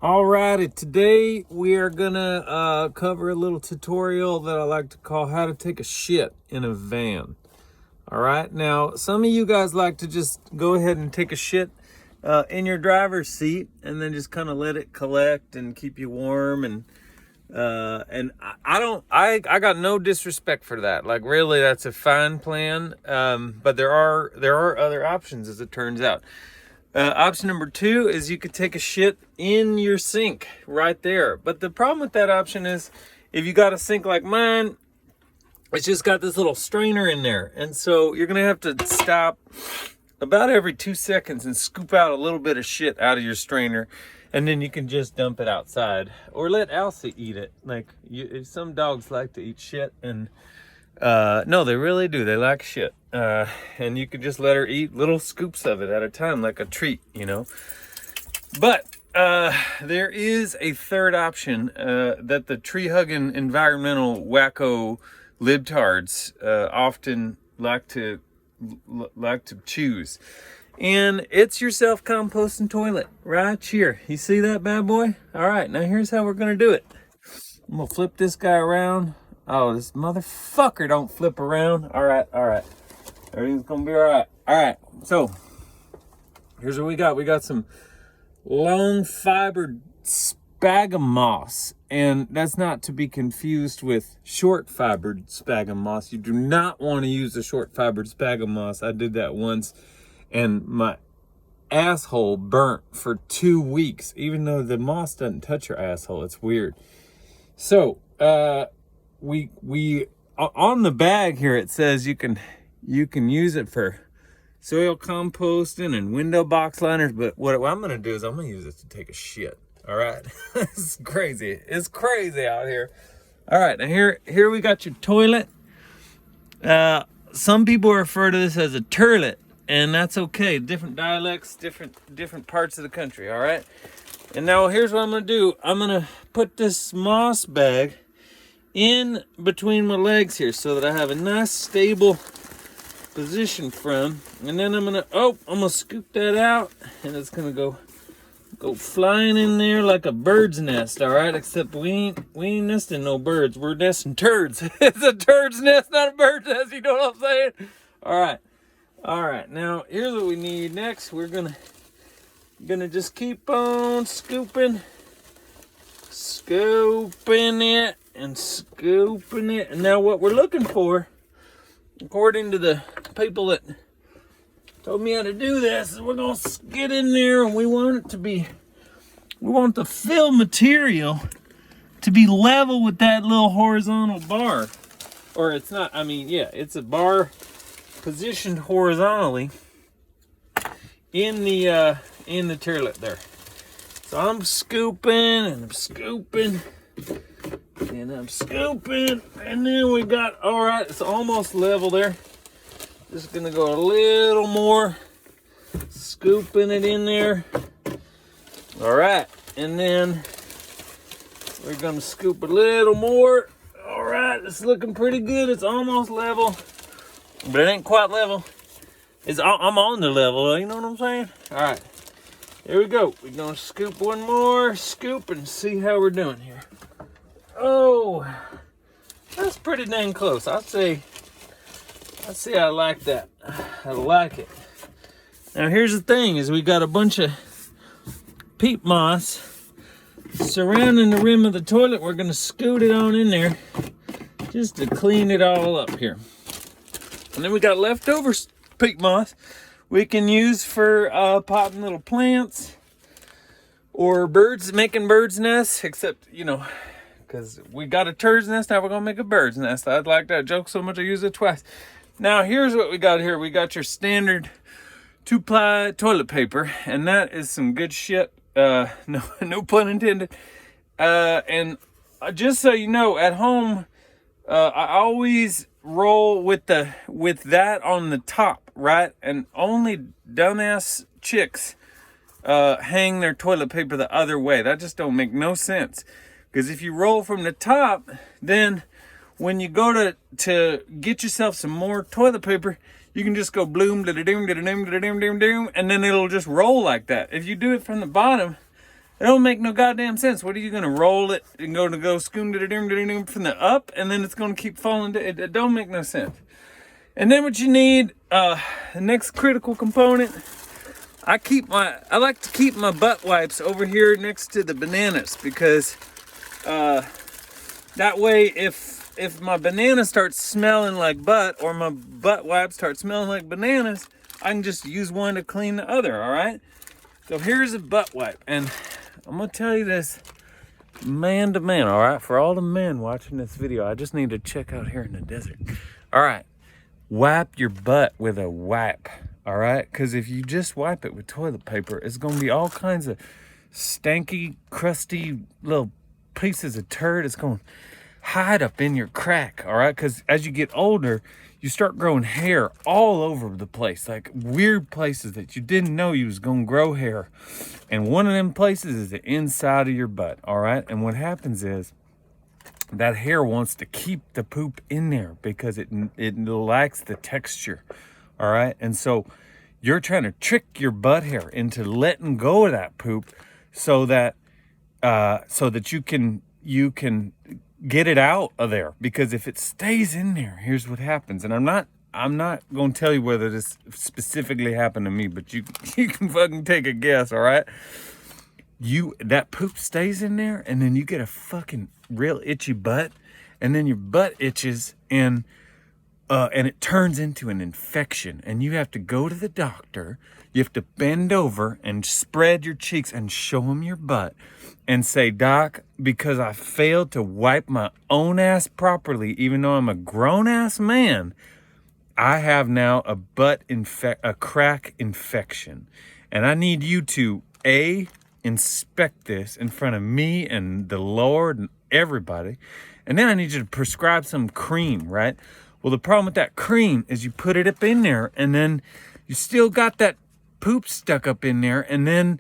Alrighty, today we are gonna cover a little tutorial that I like to call how to take a shit in a van. Alright, now some of you guys like to just go ahead and take a shit in your driver's seat and then just kind of let it collect and keep you warm, and I got no disrespect for that. Like, really, that's a fine plan, but there are other options, as it turns out. Option number 2 is you could take a shit in your sink right there. But the problem with that option is, if you got a sink like mine, it's just got this little strainer in there. And so you're going to have to stop about every 2 seconds and scoop out a little bit of shit out of your strainer. And then you can just dump it outside or let Elsie eat it. Like, some dogs like to eat shit, and no, they really do. They like shit. And you can just let her eat little scoops of it at a time, like a treat, you know. But there is a third option that the tree-hugging environmental wacko libtards often like to choose. And it's your self-composting toilet right here. You see that bad boy? All right, now here's how we're going to do it. I'm going to flip this guy around. Oh, this motherfucker don't flip around. All right. Everything's going to be all right. All right, so here's what we got. We got some long fibered sphagnum moss. And that's not to be confused with short fibered sphagnum moss. You do not want to use the short fibered sphagnum moss. I did that once, and my asshole burnt for 2 weeks, even though the moss doesn't touch your asshole. It's weird. So, we on the bag here, it says you can use it for soil composting and window box liners, but what I'm going to do is I'm going to use it to take a shit. All right. It's crazy. It's crazy out here. All right. Now here we got your toilet. Some people refer to this as a turlet, and that's okay. Different dialects, different parts of the country. All right. And now here's what I'm going to do. I'm going to put this moss bag in between my legs here so that I have a nice stable position from, and then I'm gonna scoop that out, and it's gonna go flying in there like a bird's nest. All right, except we ain't nesting no birds, we're nesting turds. It's a turd's nest, not a bird's nest, you know what I'm saying? All right, now here's what we need next. We're gonna just keep on scooping it and scooping it. And now what we're looking for, according to the people that told me how to do this, is we're going to get in there, and we want the fill material to be level with that little horizontal bar. Or it's not, it's a bar positioned horizontally in the toilet there. So I'm scooping, and I'm scooping, and then we got, all right, it's almost level there. Just gonna go a little more, scooping it in there. All right, and then we're gonna scoop a little more. All right, it's looking pretty good. It's almost level, but it ain't quite level. I'm on the level, you know what I'm saying? All right, here we go. We're gonna scoop one more scoop and see how we're doing here. Oh, that's pretty dang close. I'd say I like that. I like it. Now here's the thing, is we got a bunch of peat moss surrounding the rim of the toilet. We're gonna scoot it on in there just to clean it all up here. And then we got leftover peat moss we can use for potting little plants or making birds' nests, except, because we got a turd's nest, now we're going to make a bird's nest. I'd like that joke so much I use it twice. Now, here's what we got here. We got your standard 2-ply toilet paper, and that is some good shit. No pun intended. And just so you know, at home, I always roll with that on the top, right? And only dumbass chicks hang their toilet paper the other way. That just don't make no sense. Because if you roll from the top, then when you go to get yourself some more toilet paper, you can just go bloom, da-da-doom, da-da-doom, da-da-doom, da-da-doom, da-da-doom, and then it'll just roll like that. If you do it from the bottom, It don't make no goddamn sense. What are you gonna roll it and go scoom from the up, and then it's gonna keep falling? It don't make no sense. And then what you need, the next critical component. I like to keep my butt wipes over here next to the bananas, because that way if my banana starts smelling like butt, or my butt wipes start smelling like bananas, I can just use one to clean the other, all right? So here's a butt wipe, and I'm gonna tell you this man to man, all right? For all the men watching this video, I just need to check out here in the desert. All right, wipe your butt with a wipe, all right? Because if you just wipe it with toilet paper, it's gonna be all kinds of stanky, crusty little pieces of turd. It's gonna hide up in your crack, all right? Because as you get older, you start growing hair all over the place, like weird places that you didn't know you was gonna grow hair. And one of them places is the inside of your butt, all right? And what happens is that hair wants to keep the poop in there because it lacks the texture, all right? And so you're trying to trick your butt hair into letting go of that poop so that you can get it out of there. Because if it stays in there, here's what happens. And I'm not going to tell you whether this specifically happened to me, but you can fucking take a guess, all right? That poop stays in there, and then you get a fucking real itchy butt, and then your butt itches, and it turns into an infection, and you have to go to the doctor. You have to bend over and spread your cheeks and show him your butt and say, "Doc, because I failed to wipe my own ass properly, even though I'm a grown-ass man, I have now a crack infection. And I need you to, A, inspect this in front of me and the Lord and everybody. And then I need you to prescribe some cream, right? Well, the problem with that cream is you put it up in there, and then you still got that poop stuck up in there, and then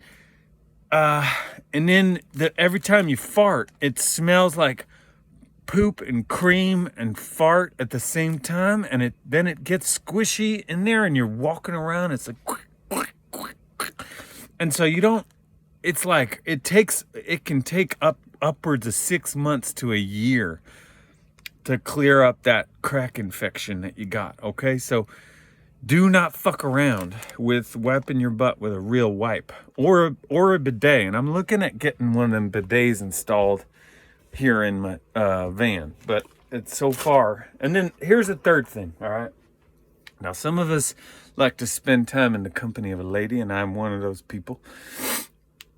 every time you fart, it smells like poop and cream and fart at the same time, and then it gets squishy in there, and you're walking around, it's like and so you don't, it's like it can take upwards of 6 months to a year to clear up that crack infection that you got, okay? So do not fuck around with wiping your butt with a real wipe or a bidet. And I'm looking at getting one of them bidets installed here in my van, but it's so far. And then here's the third thing, all right? Now, some of us like to spend time in the company of a lady, and I'm one of those people.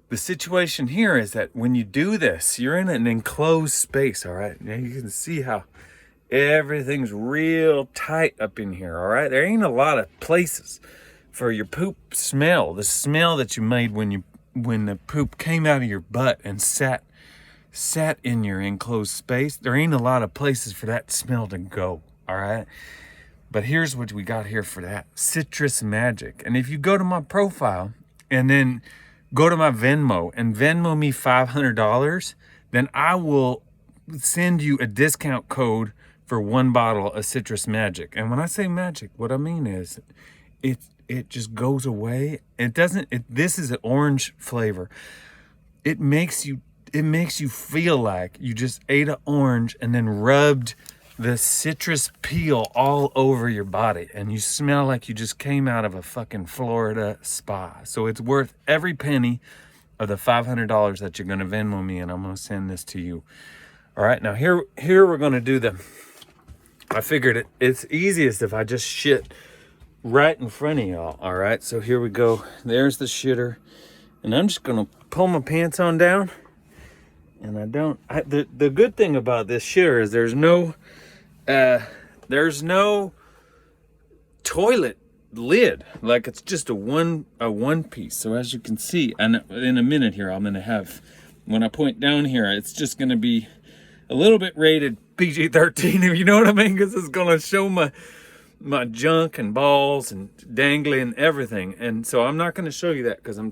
The situation here is that when you do this, you're in an enclosed space, all right? Now you can see how everything's real tight up in here, all right? There ain't a lot of places for your poop smell, the smell that you made when the poop came out of your butt and sat in your enclosed space. There ain't a lot of places for that smell to go, all right? But here's what we got here for that. Citrus Magic. And if you go to my profile and then go to my Venmo and Venmo me $500, then I will send you a discount code for one bottle of Citrus Magic. And when I say magic, what I mean is it just goes away. This is an orange flavor. It makes you feel like you just ate an orange and then rubbed the citrus peel all over your body, and you smell like you just came out of a fucking Florida spa. So it's worth every penny of the $500 that you're gonna Venmo me, and I'm gonna send this to you. All right, now here we're gonna do I figured it's easiest if I just shit right in front of y'all, all right? So here we go. There's the shitter, and I'm just gonna pull my pants on down, and the good thing about this shitter is there's no toilet lid. Like, it's just a one piece. So as you can see, and in a minute here, I'm gonna have, when I point down here, it's just gonna be a little bit rated PG-13, if you know what I mean, because it's gonna show my junk and balls and dangling everything. And so I'm not gonna show you that because I'm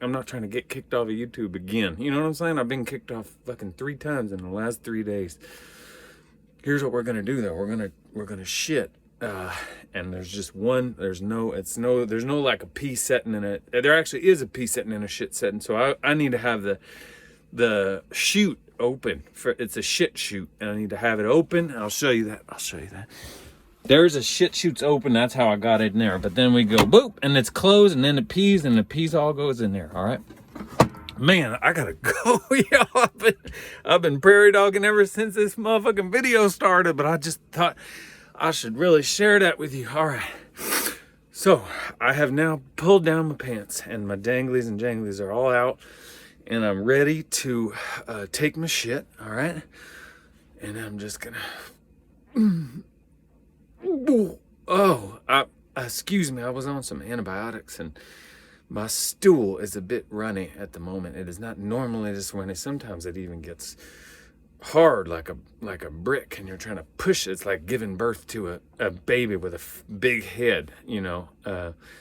not trying to get kicked off of YouTube again. You know what I'm saying? I've been kicked off fucking 3 times in the last 3 days. Here's what we're gonna do though. We're gonna shit and there's just one. There's no like a pee setting in it. There actually is a pee setting in a shit setting. So I need to have the chute open it's a shit chute, and I need to have it open. I'll show you that. There's a shit chute's open. That's how I got it in there. But then we go boop, and it's closed, and then the peas all goes in there. All right. Man, I gotta go. Y'all, I've been prairie dogging ever since this motherfucking video started, but I just thought I should really share that with you. All right. So I have now pulled down my pants, and my danglies and janglies are all out, and I'm ready to take my shit. All right. And I'm just gonna. Excuse me. I was on some antibiotics, and my stool is a bit runny at the moment. It is not normally this runny. Sometimes it even gets hard like a brick, and you're trying to push it. It's like giving birth to a baby with a big head, you know.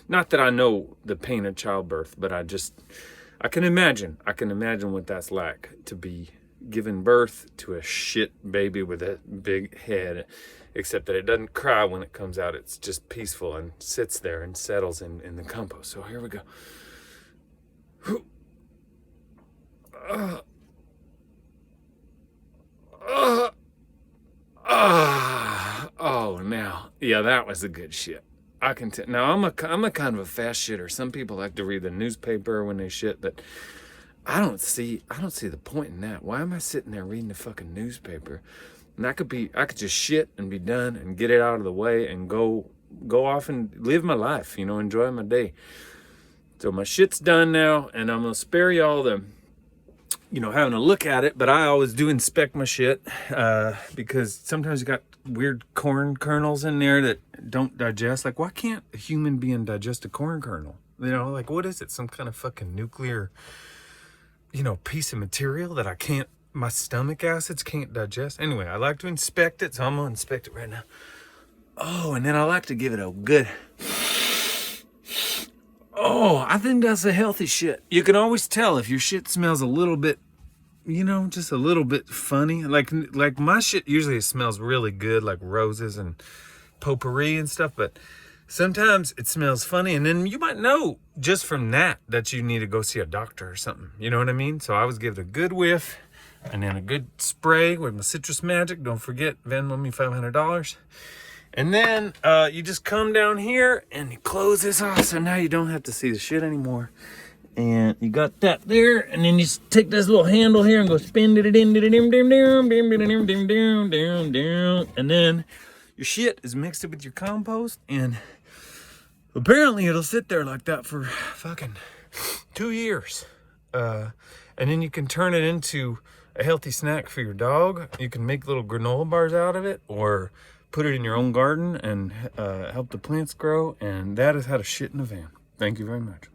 Not that I know the pain of childbirth, but I can imagine what that's like, to be giving birth to a shit baby with a big head, except that it doesn't cry when it comes out. It's just peaceful and sits there and settles in the compost. So here we go. Oh, now, yeah, that was the good shit. I can tell. Now I'm a kind of a fast shitter. Some people like to read the newspaper when they shit, but I don't see the point in that. Why am I sitting there reading the fucking newspaper? And I could just shit and be done and get it out of the way and go off and live my life, you know, enjoy my day. So my shit's done now, and I'm gonna spare y'all the, you know, having a look at it, but I always do inspect my shit, because sometimes you got weird corn kernels in there that don't digest. Like, why can't a human being digest a corn kernel? You know, like, what is it? Some kind of fucking nuclear, you know, piece of material that my stomach acids can't digest. Anyway, I like to inspect it, so I'm gonna inspect it right now. Oh, and then I like to give it a good. Oh, I think that's a healthy shit. You can always tell if your shit smells a little bit, you know, just a little bit funny. Like my shit usually smells really good, like roses and potpourri and stuff, but sometimes it smells funny, and then you might know just from that you need to go see a doctor or something. You know what I mean? So I always give it a good whiff, and then a good spray with my Citrus Magic. Don't forget, Venmo me $500. And then you just come down here and you close this off, so now you don't have to see the shit anymore. And you got that there, and then you just take this little handle here and go spin it in, and then your shit is mixed up with your compost, and apparently it'll sit there like that for fucking 2 years. And then you can turn it into a healthy snack for your dog. You can make little granola bars out of it, or put it in your own garden and help the plants grow. And that is how to shit in a van. Thank you very much.